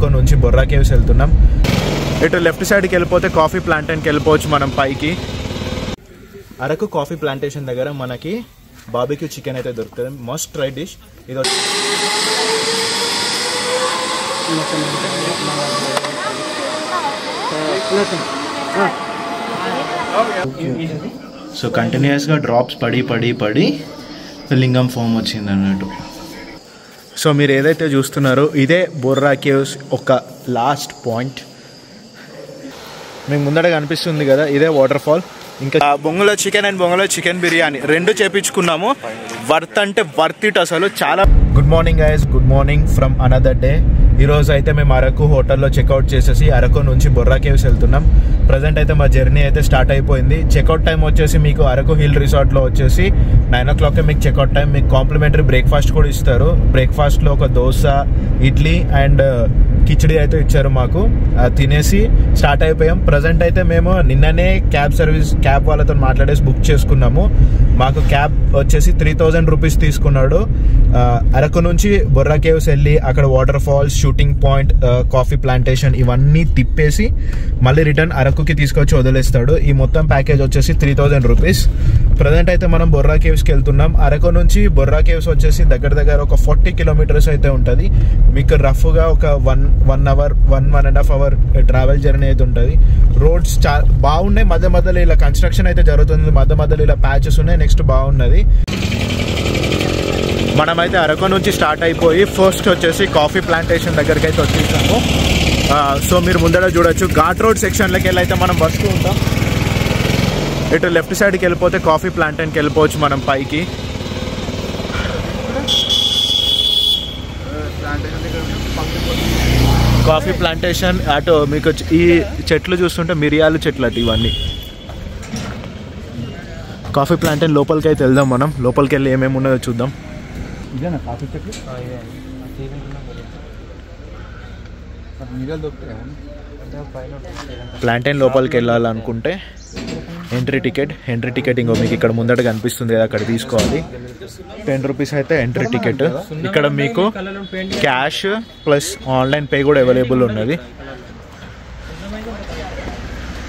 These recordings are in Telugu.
నుంచి బొర్రా కేవ్స్ వెళ్తున్నాం. ఇటు లెఫ్ట్ సైడ్కి వెళ్ళిపోతే కాఫీ ప్లాంటేషన్కి వెళ్ళిపోవచ్చు మనం పైకి. అరకు కాఫీ ప్లాంటేషన్ దగ్గర మనకి బార్బిక్యూ చికెన్ అయితే దొరుకుతుంది. మస్ట్ ట్రై డిష్ ఇది. సో కంటిన్యూస్గా డ్రాప్స్ పడి లింగం ఫామ్ వచ్చింది అన్నట్టు. సో మీరు ఏదైతే చూస్తున్నారో ఇదే బొర్రా కేవ్స్ ఒక లాస్ట్ పాయింట్. మీకు ముందర కనిపిస్తుంది కదా, ఇదే వాటర్ ఫాల్. ఇంకా బొంగులో చికెన్ అండ్ బొంగులో చికెన్ బిర్యానీ రెండు చేపించుకున్నాము. వర్త్ అంటే వర్త్ ఇట్ అసలు చాలా. Good morning guys, good morning from another day. ఈరోజు అయితే మేము అరకు హోటల్లో చెక్అవుట్ చేసేసి అరకు నుంచి బొర్రా కేవ్స్ వెళ్తున్నాం. ప్రజెంట్ అయితే మా జర్నీ అయితే స్టార్ట్ అయిపోయింది. చెక్అవుట్ టైం వచ్చేసి మీకు అరకు హిల్ రిసార్ట్లో వచ్చేసి 9 o'clock మీకు చెక్అవుట్ టైం. మీకు కాంప్లిమెంటరీ బ్రేక్ఫాస్ట్ కూడా ఇస్తారు. బ్రేక్ఫాస్ట్లో ఒక దోశ, ఇడ్లీ అండ్ కిచడీ అయితే ఇచ్చారు మాకు. తినేసి స్టార్ట్ అయిపోయాం. ప్రజెంట్ అయితే మేము నిన్ననే క్యాబ్ వాళ్ళతో మాట్లాడేసి బుక్ చేసుకున్నాము. మాకు క్యాబ్ వచ్చేసి 3000 రూపీస్ తీసుకున్నాడు. అరకు నుంచి బొర్రా కేవ్స్ వెళ్ళి అక్కడ waterfalls, shooting point, coffee plantation ఇవన్నీ తిప్పేసి మళ్ళీ రిటర్న్ అరకుకి తీసుకొచ్చి వదిలేస్తాడు. ఈ మొత్తం ప్యాకేజ్ వచ్చేసి 3000 రూపీస్. ప్రజెంట్ అయితే మనం బొర్రా కేవ్స్కి వెళ్తున్నాం. అరకు నుంచి బొర్రా కేవ్స్ వచ్చేసి దగ్గర ఒక 40 kilometers అయితే ఉంటుంది. మీకు రఫ్గా ఒక 1.5 hour ట్రావెల్ జర్నీ అయితే ఉంటుంది. రోడ్స్ బాగున్నాయి. మధ్యలో ఇలా కన్స్ట్రక్షన్ అయితే జరుగుతుంది. మధ్యలో ఇలా ప్యాచెస్ ఉన్నాయి. నెక్స్ట్ బాగున్నది. మనమైతే అరకు నుంచి స్టార్ట్ అయిపోయి ఫస్ట్ వచ్చేసి కాఫీ ప్లాంటేషన్ దగ్గరికి అయితే వచ్చేసాము. సో మీరు ముందర చూడొచ్చు, ఘాట్ రోడ్ సెక్షన్లోకి వెళ్ళి అయితే మనం వస్తూ ఉంటాం. ఇటు లెఫ్ట్ సైడ్కి వెళ్ళిపోతే కాఫీ ప్లాంటేషన్కి వెళ్ళిపోవచ్చు మనం పైకి. కాఫీ ప్లాంటేషన్ అటు మీకు ఈ చెట్లు చూస్తుంటే మిరియాలు చెట్లు అటు ఇవన్నీ. కాఫీ ప్లాంటేషన్ లోపలికి అయితే వెళ్దాం మనం. లోపలికి వెళ్ళి ఏమేమి ఉన్నాయో చూద్దాం. ప్లాంటేషన్ లోపలికి వెళ్ళాలనుకుంటే ఎంట్రీ టికెట్ ఇంకో మీకు ఇక్కడ ముందట కనిపిస్తుంది కదా, అక్కడ తీసుకోవాలి. 10 రూపీస్ అయితే ఎంట్రీ టికెట్. ఇక్కడ మీకు క్యాష్ ప్లస్ ఆన్లైన్ పే కూడా అవైలబుల్ ఉన్నది.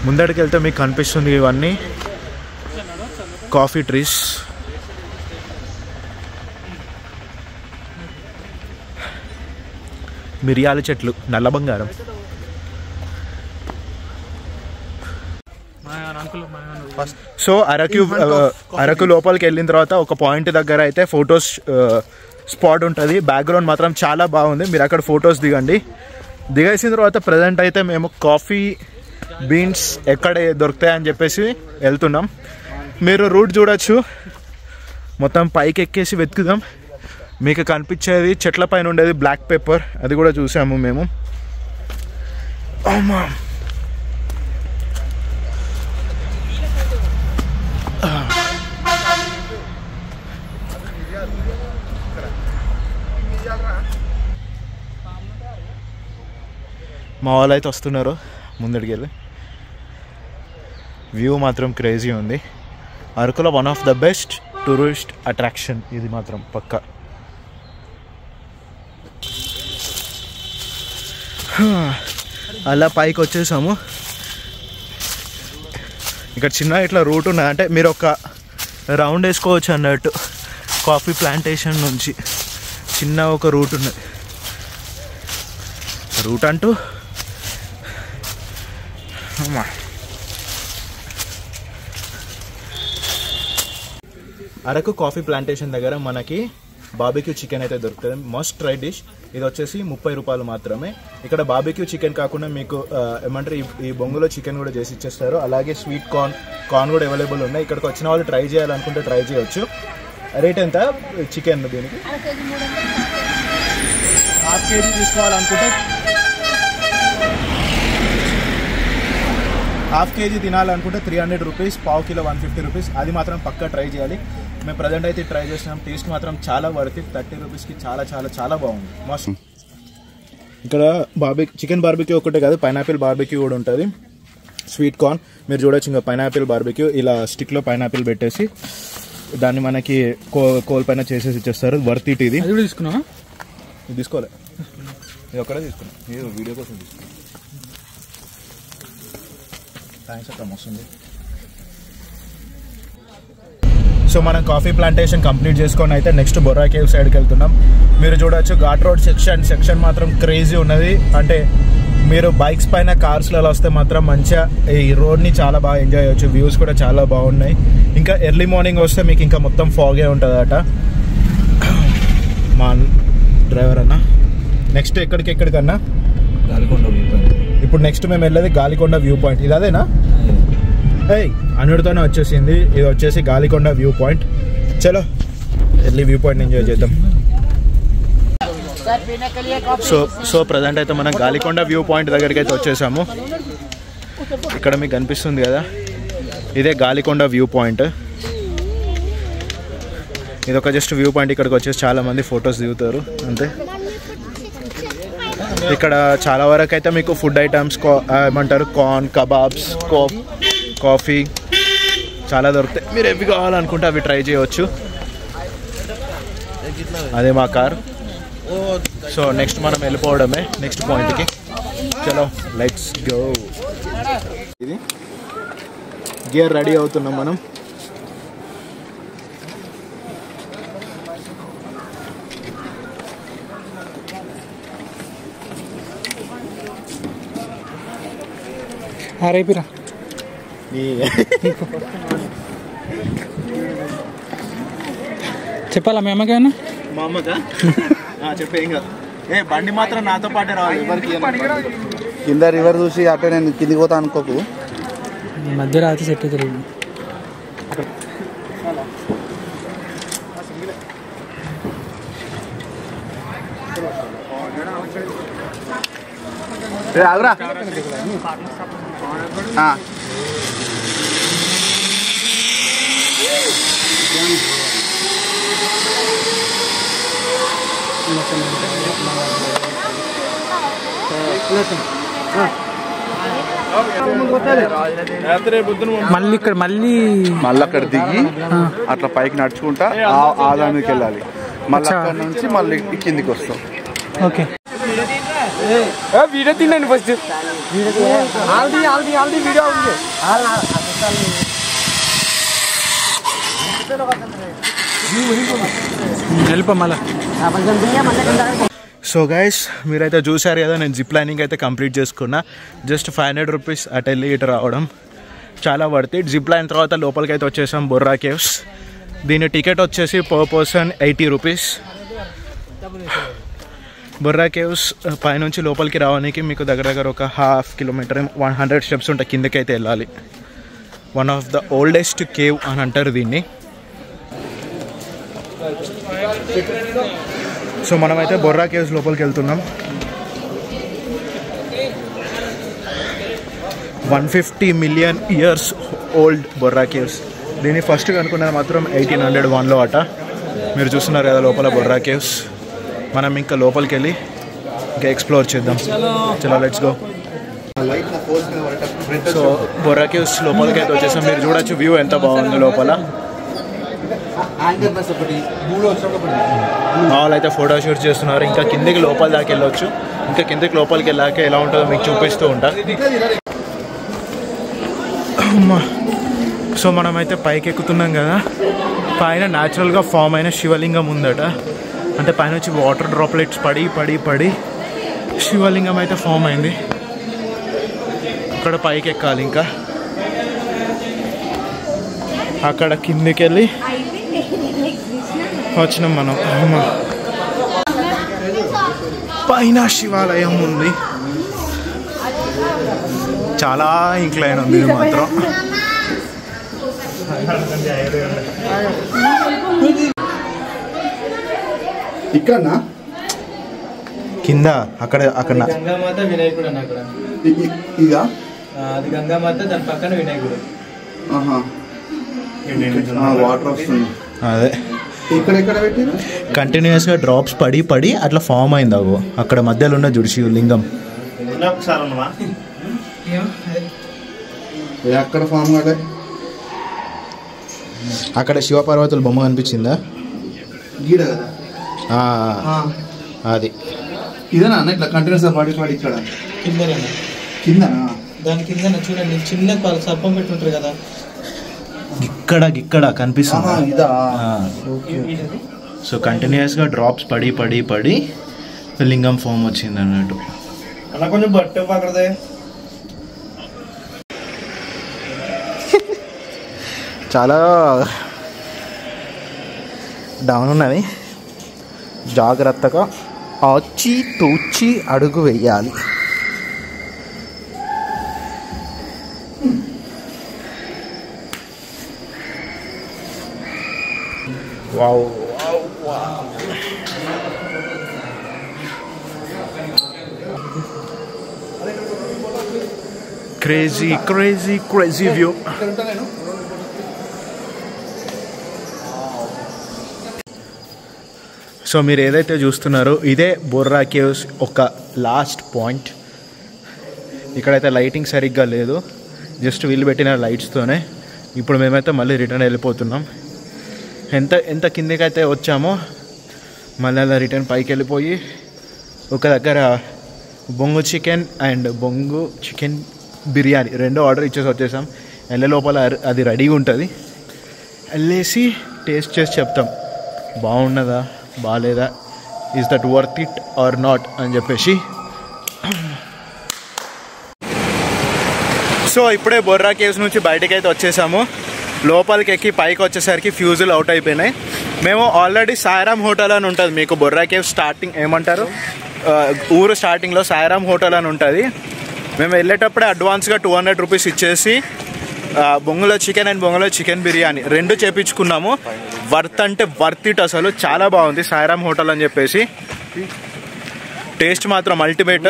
ముందటికి వెళ్తే మీకు కనిపిస్తుంది ఇవన్నీ కాఫీ ట్రీస్. మిరియాల చెట్లు, నల్ల బంగారం. సో అరకు లోపలికి వెళ్ళిన తర్వాత ఒక పాయింట్ దగ్గర అయితే ఫొటోస్ స్పాట్ ఉంటుంది. బ్యాక్గ్రౌండ్ మాత్రం చాలా బాగుంది. మీరు అక్కడ ఫొటోస్ దిగేసిన తర్వాత ప్రజెంట్ అయితే మేము కాఫీ బీన్స్ ఎక్కడ దొరుకుతాయని చెప్పేసి వెళ్తున్నాం. మీరు రూట్ చూడొచ్చు. మొత్తం పైకి ఎక్కేసి వెతుకుదాం. మీకు కనిపించేది చెట్ల పైన ఉండేది బ్లాక్ పెప్పర్, అది కూడా చూసాము మేము. మా వాళ్ళు అయితే వస్తున్నారు ముందడికి వెళ్ళి. వ్యూ మాత్రం క్రేజీ ఉంది. అరకులో one of the best tourist attraction ఇది మాత్రం పక్కా. అలా పైకి వచ్చేసాము. ఇక్కడ చిన్న ఇట్లా రూట్ ఉన్నది, అంటే మీరు ఒక రౌండ్ వేసుకోవచ్చు అన్నట్టు. కాఫీ ప్లాంటేషన్ నుంచి చిన్న ఒక రూట్ ఉన్నది. రూట్ అంటూ అరకు కాఫీ ప్లాంటేషన్ దగ్గర మనకి బార్బిక్యూ చికెన్ అయితే దొరుకుతుంది. Must try dish. ఇది వచ్చేసి 30 రూపాయలు మాత్రమే. ఇక్కడ బార్బిక్యూ చికెన్ కాకుండా మీకు ఏమంటారు ఈ బొంగులో చికెన్ కూడా చేసి ఇచ్చేస్తారు. అలాగే స్వీట్ కార్న్ కూడా అవైలబుల్ ఉన్నాయి. ఇక్కడికి వచ్చిన వాళ్ళు ట్రై చేయాలనుకుంటే ట్రై చేయొచ్చు. రేట్ ఎంత చికెన్ దీనికి? ½ kg తీసుకోవాలనుకుంటే, ½ kg తినాలనుకుంటే 300 రూపీస్, ½ కిలో 150 రూపీస్. అది మాత్రం పక్కా ట్రై చేయాలి. మేము ప్రజెంట్ అయితే ట్రై చేసినాం. టేస్ట్ మాత్రం చాలా వర్త్ ఇట్. 30 రూపీస్కి చాలా చాలా చాలా బాగుంది. మస్త్. ఇక్కడ చికెన్ బార్బిక్యూ ఒకటే కాదు, పైనాపిల్ బార్బిక్యూ కూడా ఉంటుంది. స్వీట్ కార్న్ మీరు చూడొచ్చు. ఇంకా పైనాపిల్ బార్బిక్యూ ఇలా స్టిక్లో పైనాపిల్ పెట్టేసి దాన్ని మనకి కోల్ పైన చేసేసి ఇచ్చేస్తారు. Worth it. ఇది తీసుకోలే. ఇది ఒక్కడే తీసుకున్నాం, ఇది వీడియో కోసం తీసుకున్నాం. థ్యాంక్స్ అక్క, వస్తుంది. సో మనం కాఫీ ప్లాంటేషన్ కంప్లీట్ చేసుకొని అయితే నెక్స్ట్ బొర్రా కేవ్ సైడ్కి వెళ్తున్నాం. మీరు చూడవచ్చు ఘాట్ రోడ్ సెక్షన్ మాత్రం క్రేజీ ఉన్నది. అంటే మీరు బైక్స్ పైన కార్స్లలో వస్తే మాత్రం మంచిగా ఈ రోడ్ని చాలా బాగా ఎంజాయ్ చేయొచ్చు. వ్యూస్ కూడా చాలా బాగున్నాయి. ఇంకా ఎర్లీ మార్నింగ్ వస్తే మీకు ఇంకా మొత్తం ఫాగే ఉంటుందట. మా డ్రైవర్ అన్న నెక్స్ట్ ఎక్కడికన్నా గాలికొండ వ్యూ పాయింట్. ఇప్పుడు నెక్స్ట్ మేము వెళ్ళేది గాలికొండ వ్యూ పాయింట్. ఇది అదేనా? అనుడితోనే వచ్చేసింది. ఇది వచ్చేసి గాలికొండ వ్యూ పాయింట్. చలో ఎర్లీ వ్యూ పాయింట్ ఎంజాయ్ చేద్దాం. సో ప్రజెంట్ అయితే మనం గాలికొండ వ్యూ పాయింట్ దగ్గరికి అయితే వచ్చేసాము. ఇక్కడ మీకు కనిపిస్తుంది కదా, ఇదే గాలికొండ వ్యూ పాయింట్. ఇది ఒక జస్ట్ వ్యూ పాయింట్. ఇక్కడికి వచ్చేసి చాలా మంది ఫొటోస్ దిగుతారు అంతే. ఇక్కడ చాలా వరకు అయితే మీకు ఫుడ్ ఐటమ్స్ ఏమంటారు కార్న్, కబాబ్స్, కాఫీ చాలా దొరుకుతాయి. మీరు ఎవి కావాలనుకుంటే అవి ట్రై చేయవచ్చు. అదే మా కార్. సో నెక్స్ట్ మనం వెళ్ళిపోవడమే నెక్స్ట్ పాయింట్కి. చలో లెట్స్ గో. ఇది గేర్ రెడీ అవుతున్నాం మనం. రేపిరా చెప్పాలా మీ అమ్మకేమన్నా? మా అమ్మకా చెప్పే ఇంకా బండి మాత్రం నాతో పాటే రావాలి. ఎవరికి కింద రివర్ చూసి అట్టే నేను కిందికి పోతా అనుకోకు. మధ్యలో అయితే సెట్ అవుతుంది. ఆగురా. మళ్ళీ ఇక్కడ మళ్ళీ అక్కడ దిగి అట్లా పైకి నడుచుకుంటా ఆదానికి వెళ్ళాలి. మళ్ళీ అక్కడ నుంచి మళ్ళీ కిందికి వస్తాం. ఓకే వీడియో తినండి ఫస్ట్. వీడియో వెళ్ళిపో మళ్ళా. సో గైస్ మీరైతే చూసారు కదా, నేను జిప్ లైనింగ్ అయితే కంప్లీట్ చేసుకున్నా. జస్ట్ 500 రూపీస్ అటు వెళ్ళి ఇటు రావడం చాలా వర్త్ ఇట్. జిప్ లైన్ తర్వాత లోపలికి అయితే వచ్చేసాం బొర్రా కేవ్స్. దీని టికెట్ వచ్చేసి per person 80 rupees. Borra caves పైనుంచి లోపలికి రావడానికి మీకు దగ్గర ఒక 1/2 కిలోమీటర్ 100 స్టెప్స్ ఉంటాయి కిందకి అయితే వెళ్ళాలి. One of the oldest cave అని అంటారు దీన్ని. సో మనమైతే బొర్రా కేవ్స్ లోపలికి వెళ్తున్నాం. 150 million years old Borra caves. దీన్ని ఫస్ట్ కనుక్కున్నది మాత్రం 1801లో అట. మీరు చూస్తున్నారు కదా లోపల బొర్రా కేవ్స్. మనం ఇంకా లోపలికి వెళ్ళి ఇంకా ఎక్స్ప్లోర్ చేద్దాం. చలో let's go. So Borra caves లోపలికి అయితే వచ్చేసాం. మీరు చూడొచ్చు వ్యూ ఎంత బాగుంది లోపల. వాళ్ళు అయితే ఫోటో షూట్ చేస్తున్నారు. ఇంకా కిందికి లోపల దాకా వెళ్ళొచ్చు. ఇంకా కిందికి లోపలికి వెళ్ళాక ఎలా ఉంటుందో మీకు చూపిస్తూ ఉంటా. సో మనమైతే పైకి ఎక్కుతున్నాం కదా, పైన న్యాచురల్గా ఫామ్ అయిన శివలింగం ఉందట. అంటే పైనుంచి వాటర్ డ్రాప్లెట్స్ పడి శివలింగం అయితే ఫామ్ అయింది. అక్కడ పైకి ఎక్కాలి. ఇంకా అక్కడ కిందికి వెళ్ళి వచ్చినాం మనం. పైన శివాలయం ఉంది. చాలా ఇంక్లైన్ ఉంది ఇది మాత్రం. ఇక్కడ కింద అక్కడ గంగామాత వినాయకుడు అన్న అక్కడ. ఇక అది గంగామాత, దాని పక్కన వినాయకుడు. వాటర్ వస్తుంది. అదే ఇక్కడ పెట్టిన కంటిన్యూస్గా డ్రాప్స్ పడి అట్లా ఫామ్ అయింది. అగో అక్కడ మధ్యలో ఉన్న జుడి శివలింగం. ఎక్కడ ఫామ్ కాలే. అక్కడ శివపార్వతుల బొమ్మ కనిపించిందా? గీడ కదా అది ఇదేనా అన్న ఇట్లా కంటిన్యూస్ పడి ఇక్కడ కిందనే కిందనా? దాని కింద చూడండి చిన్న సర్పం పెట్టుంటారు కదా, ఇక్కడ కనిపిస్తుంది. ఇదా? సో కంటిన్యూస్గా డ్రాప్స్ పడి పడి పడి లింగం ఫామ్ వచ్చింది అన్నట్టు. అలా కొంచెం బట్ట పక్కడదే. చాలా డౌన్ ఉన్నది, జాగ్రత్తగా ఆచి తూచి అడుగు వేయాలి. Wow crazy crazy crazy view. So మీరు ఏదైతే చూస్తున్నారో ఇదే బొర్రా కేవ్స్ ఒక లాస్ట్ పాయింట్. ఇక్కడైతే లైటింగ్ సరిగ్గా లేదు, జస్ట్ వీళ్ళు పెట్టిన లైట్స్తోనే. ఇప్పుడు మేమైతే మళ్ళీ రిటర్న్ వెళ్ళిపోతున్నాం. ఎంత కిందకైతే వచ్చామో మళ్ళీ అలా రిటర్న్ పైకి వెళ్ళిపోయి ఒక దగ్గర బొంగు చికెన్ అండ్ బొంగు చికెన్ బిర్యానీ రెండు ఆర్డర్ ఇచ్చేసి వచ్చేసాం. వెళ్ళే లోపల అది రెడీగా ఉంటుంది, వెళ్ళేసి టేస్ట్ చేసి చెప్తాం బాగున్నదా బాగాలేదా, is that worth it or not అని చెప్పేసి. సో ఇప్పుడే బొర్రా కేవ్స్ నుంచి బయటకి అయితే వచ్చేసాము. లోపలికి ఎక్కి పైకి వచ్చేసరికి ఫ్యూజులు అవుట్ అయిపోయినాయి. మేము ఆల్రెడీ సాయిరామ్ హోటల్ అని ఉంటుంది, మీకు బొర్రా కేవ్స్ స్టార్టింగ్ ఏమంటారు ఊరు స్టార్టింగ్లో సాయిరామ్ హోటల్ అని ఉంటుంది. మేము వెళ్ళేటప్పుడే అడ్వాన్స్గా 200 రూపీస్ ఇచ్చేసి బొంగులో చికెన్ అండ్ బొంగులో చికెన్ బిర్యానీ రెండు చేపించుకున్నాము. వర్త్ అంటే వర్త్ ఇట్, అసలు చాలా బాగుంది సాయిరామ్ హోటల్ అని చెప్పేసి. టేస్ట్ మాత్రం అల్టిమేట్.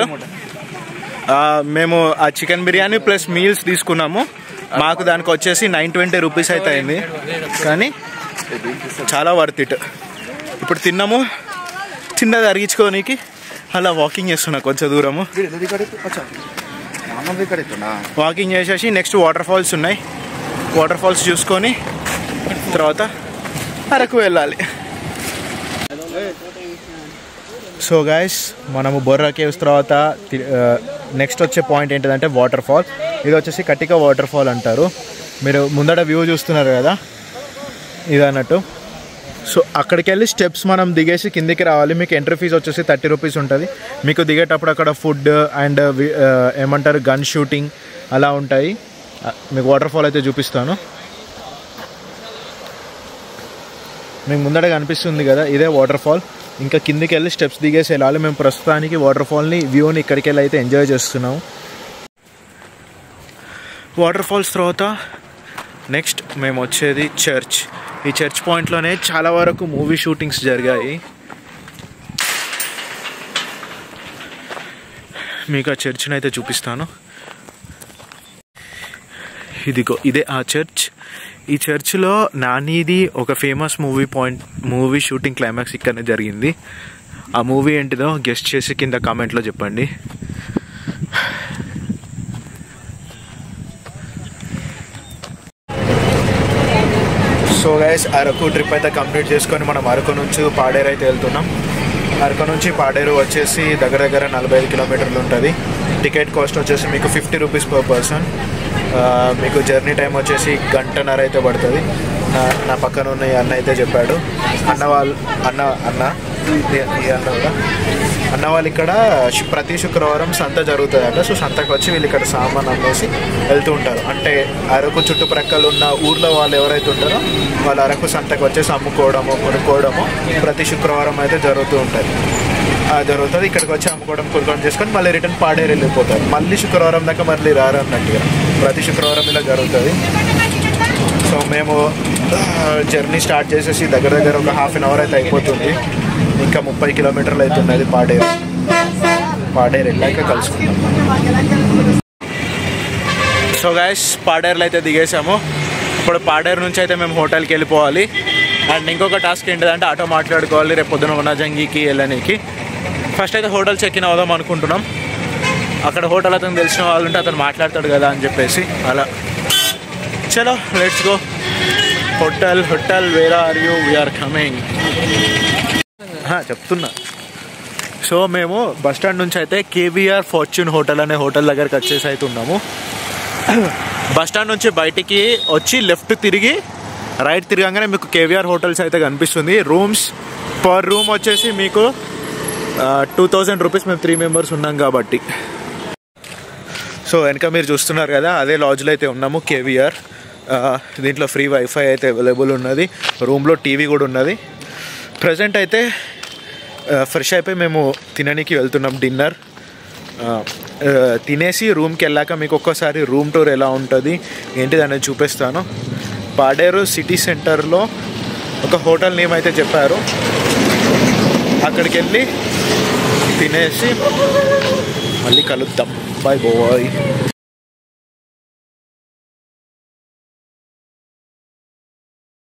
మేము ఆ చికెన్ బిర్యానీ ప్లస్ మీల్స్ తీసుకున్నాము, మాకు దానికి వచ్చేసి 920 రూపీస్ అయితే అయింది, కానీ చాలా వర్త్ ఇట్. ఇప్పుడు తిన్నాము, తిన్నది అరిగించుకోనికి అలా వాకింగ్ చేస్తున్నా కొంచెం దూరము. వాకింగ్ చేసేసి నెక్స్ట్ వాటర్ ఫాల్స్ ఉన్నాయి, వాటర్ ఫాల్స్ చూసుకొని తర్వాత అరకు వెళ్ళాలి. సో గైస్ మనము బొర్రా కేవ్స్ తర్వాత నెక్స్ట్ వచ్చే పాయింట్ ఏంటిదంటే వాటర్ ఫాల్. ఇది వచ్చేసి కటిక వాటర్ ఫాల్ అంటారు. మీరు ముందట వ్యూ చూస్తున్నారు కదా ఇది అన్నట్టు. సో అక్కడికి వెళ్ళి స్టెప్స్ మనం దిగేసి కిందికి రావాలి. మీకు ఎంట్రీ ఫీజు వచ్చేసి 30 రూపీస్ ఉంటుంది. మీకు దిగేటప్పుడు అక్కడ ఫుడ్ అండ్ ఏమంటారు గన్ షూటింగ్ అలా ఉంటాయి. మీకు వాటర్ ఫాల్ అయితే చూపిస్తాను. మీకు ముందట కనిపిస్తుంది కదా ఇదే వాటర్ ఫాల్. ఇంకా కిందికి వెళ్ళి స్టెప్స్ దిగేసి వెళ్ళాలి. మేము ప్రస్తుతానికి వాటర్ ఫాల్ని వ్యూని ఇక్కడికి వెళ్ళి అయితే ఎంజాయ్ చేస్తున్నాము. వాటర్ ఫాల్స్ తర్వాత నెక్స్ట్ మేము వచ్చేది చర్చ్. ఈ చర్చ్ పాయింట్లోనే చాలా వరకు మూవీ షూటింగ్స్ జరిగాయి. మీకు ఆ చర్చ్ని అయితే చూపిస్తాను. ఇదిగో ఇదే ఆ చర్చ్. ఈ చర్చ్లో నానిది ఒక ఫేమస్ మూవీ షూటింగ్ క్లైమాక్స్ ఇక్కడనే జరిగింది. ఆ మూవీ ఏంటిదో గెస్ట్ చేసి కింద కామెంట్లో చెప్పండి. సో గైస్ అరకు ట్రిప్ అయితే కంప్లీట్ చేసుకొని మనం అరకు నుంచి పాడేరు అయితే వెళ్తున్నాం. అరకు నుంచి పాడేరు వచ్చేసి దగ్గర 45 కిలోమీటర్లు ఉంటుంది. టికెట్ కాస్ట్ వచ్చేసి మీకు 50 రూపీస్ పర్ పర్సన్. మీకు జర్నీ టైం వచ్చేసి 1.5 గంట అయితే పడుతుంది. నా పక్కన ఉన్న ఈ అన్న అయితే చెప్పాడు. అన్న వాళ్ళు ఇక్కడ ప్రతి శుక్రవారం సంత జరుగుతుందంట. సో సంతకు వచ్చి వీళ్ళు ఇక్కడ సామాన్ అమ్మేసి వెళ్తూ ఉంటారు. అంటే అరకు చుట్టుప్రక్కల ఉన్న ఊర్లో వాళ్ళు ఎవరైతే ఉంటారో వాళ్ళు అరకు సంతకు వచ్చేసి అమ్ముకోవడము కొనుక్కోవడము ప్రతి శుక్రవారం అయితే జరుగుతూ ఉంటుంది. జరుగుతుంది. ఇక్కడికి వచ్చి అమ్ముకోవడం కొనుక్కోవడం చేసుకొని మళ్ళీ రిటర్న్ పాడేరు వెళ్ళిపోతారు. మళ్ళీ శుక్రవారం దాకా మళ్ళీ రారు అన్నట్టుగా ప్రతి శుక్రవారం ఇలా జరుగుతుంది. సో మేము జర్నీ స్టార్ట్ చేసేసి దగ్గర ఒక హాఫ్ అన్ అవర్ అయితే అయిపోతుంది. ఇంకా 30 కిలోమీటర్లు అవుతున్నది పాడేరు. వెళ్ళాక కలుసుకుంటాం. సో గైస్ పాడేరులో అయితే దిగేసాము. ఇప్పుడు పాడేరు నుంచి అయితే మేము హోటల్కి వెళ్ళిపోవాలి. అండ్ ఇంకొక టాస్క్ ఏంటిదంటే ఆటో మాట్లాడుకోవాలి రేపు పొద్దున వనజంగికి వెళ్ళడానికి. ఫస్ట్ అయితే హోటల్ చెక్ ఇన్ అవుదాం అనుకుంటున్నాం. అక్కడ హోటల్ అతను తెలిసిన వాళ్ళు ఉంటే అతను మాట్లాడతాడు కదా అని చెప్పేసి అలా. చలో let's go. Hotel where are you, we're coming చెప్తున్నా. సో సో మేము బస్ స్టాండ్ నుంచి అయితే కేవీఆర్ ఫార్చ్యూన్ హోటల్ అనే హోటల్ దగ్గరికి వచ్చేసి అయితే ఉన్నాము. బస్ స్టాండ్ నుంచి బయటికి వచ్చి లెఫ్ట్ తిరిగి రైట్ తిరగగానే మీకు కేవీఆర్ హోటల్స్ అయితే కనిపిస్తుంది. రూమ్స్ పర్ రూమ్ వచ్చేసి మీకు 2000 రూపీస్. మేము 3 మెంబర్స్ ఉన్నాం కాబట్టి. సో వెనక మీరు చూస్తున్నారు కదా, అదే లాడ్జ్లో అయితే ఉన్నాము కేవీఆర్. దీంట్లో ఫ్రీ వైఫై అయితే అవైలబుల్ ఉన్నది. రూమ్లో టీవీ కూడా ఉన్నది. ప్రజెంట్ అయితే ఫ్రెష్ అయిపోయి మేము తినడానికి వెళ్తున్నాం డిన్నర్. తినేసి రూమ్కి వెళ్ళాక మీకు ఒక్కసారి రూమ్ టూర్ ఎలా ఉంటుంది ఏంటిది అనేది చూపిస్తాను. పాడేరు సిటీ సెంటర్లో ఒక హోటల్ నేమ్ అయితే చెప్పారు. అక్కడికి వెళ్ళి తినేసి మళ్ళీ కలుద్దాం. Bye bye.